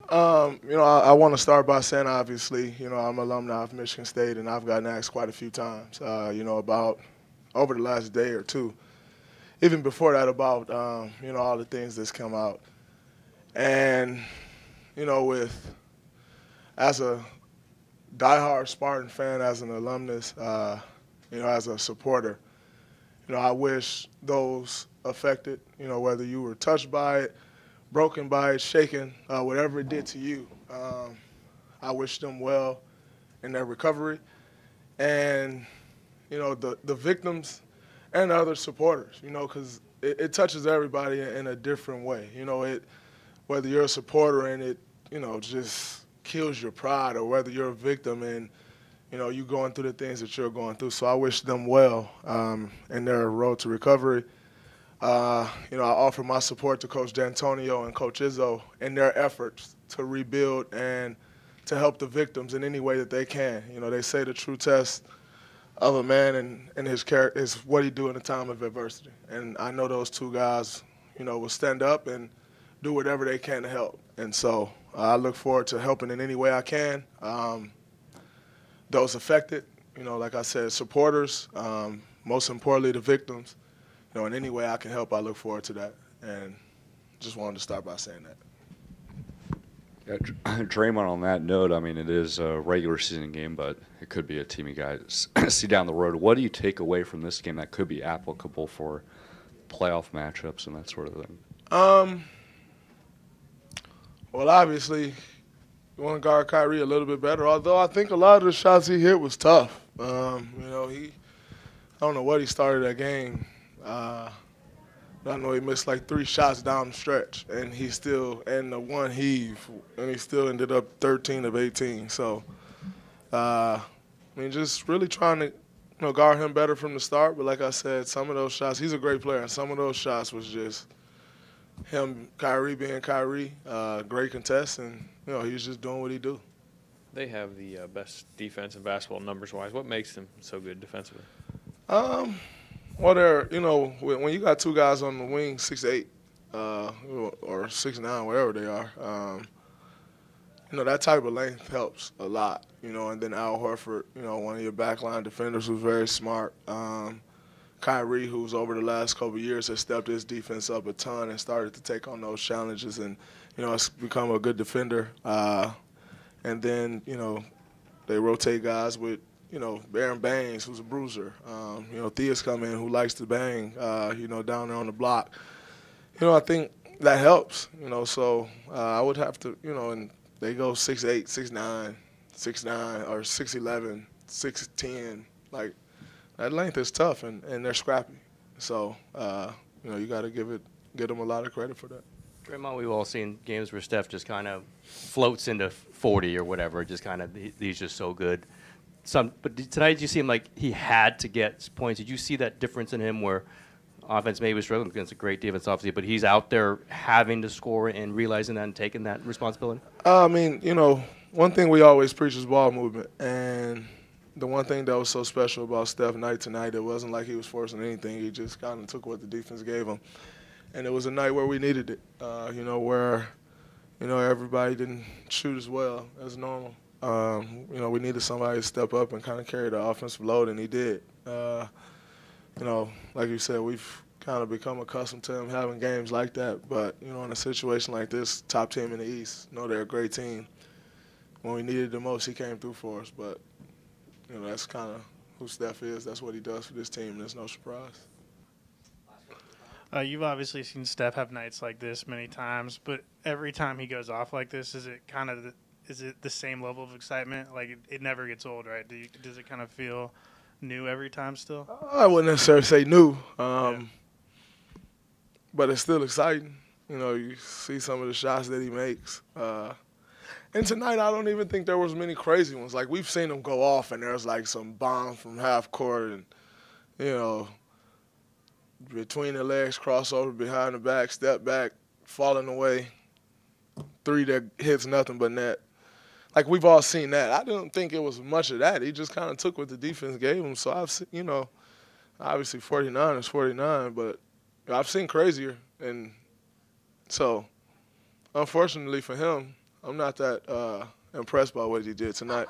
I want to start by saying, obviously, I'm an alumni of Michigan State, and I've gotten asked quite a few times, about over the last day or two, even before that, about, all the things that's come out. And, as a diehard Spartan fan, as an alumnus, as a supporter, I wish those affected, whether you were touched by it, broken by it, shaken, whatever it did to you. I wish them well in their recovery. And, the victims and the other supporters, because it touches everybody in a different way. Whether you're a supporter and it, just kills your pride, or whether you're a victim and, you going through the things that you're going through. So I wish them well in their road to recovery. I offer my support to Coach D'Antonio and Coach Izzo in their efforts to rebuild and to help the victims in any way that they can. They say the true test of a man and his character is what he do in a time of adversity. And I know those two guys, will stand up and do whatever they can to help. And so I look forward to helping in any way I can. Those affected, like I said, supporters, most importantly the victims. In any way I can help, I look forward to that. And just wanted to start by saying that. Yeah, Draymond, on that note, I mean, it is a regular season game, but it could be a team you guys see down the road. What do you take away from this game that could be applicable for playoff matchups and that sort of thing? Well, obviously, you want to guard Kyrie a little bit better, although I think a lot of the shots he hit was tough. I don't know what he started that game. I know he missed like 3 shots down the stretch, and the one heave, and he still ended up 13 of 18. So, just really trying to, guard him better from the start. But like I said, some of those shots, he's a great player, and some of those shots was just him, Kyrie being Kyrie, great contest, and, he was just doing what he do. They have the best defense in basketball numbers-wise. What makes them so good defensively? Well, when you got two guys on the wing, 6'8", or 6'9", whatever they are, that type of length helps a lot, and then Al Horford, one of your backline defenders who's very smart. Kyrie, who's over the last couple of years has stepped his defense up a ton and started to take on those challenges and, has become a good defender. And then, they rotate guys with, Baron Bangs, who's a bruiser. Thea's come in, who likes to bang, down there on the block. I think that helps, So I would have to, and they go 6'8", 6'9", 6'9", or 6'11", 6'10". Like, that length is tough, and they're scrappy. So, you got to give them a lot of credit for that. Draymond, we've all seen games where Steph just kind of floats into 40 or whatever, just kind of he's just so good. But tonight you see him like he had to get points. Did you see that difference in him where offense maybe was struggling against a great defense, obviously, but he's out there having to score and realizing that and taking that responsibility? One thing we always preach is ball movement. And the one thing that was so special about Steph night tonight, it wasn't like he was forcing anything. He just kind of took what the defense gave him. And it was a night where we needed it, where, everybody didn't shoot as well as normal. We needed somebody to step up and kind of carry the offensive load, and he did. Like you said, we've kind of become accustomed to him having games like that. But, in a situation like this, top team in the East, they're a great team. When we needed the most, he came through for us. But, that's kind of who Steph is. That's what he does for this team, and there's no surprise. You've obviously seen Steph have nights like this many times, but every time he goes off like this, is it the same level of excitement? Like, it never gets old, right? Does it kind of feel new every time still? I wouldn't necessarily say new, but it's still exciting. You see some of the shots that he makes. And tonight, I don't even think there was many crazy ones. Like, we've seen him go off, and there's, like, some bombs from half court and, between the legs, crossover, behind the back, step back, falling away, 3 that hits nothing but net. Like, we've all seen that. I didn't think it was much of that. He just kind of took what the defense gave him. So I've seen, obviously 49 is 49, but I've seen crazier. And so, unfortunately for him, I'm not that impressed by what he did tonight.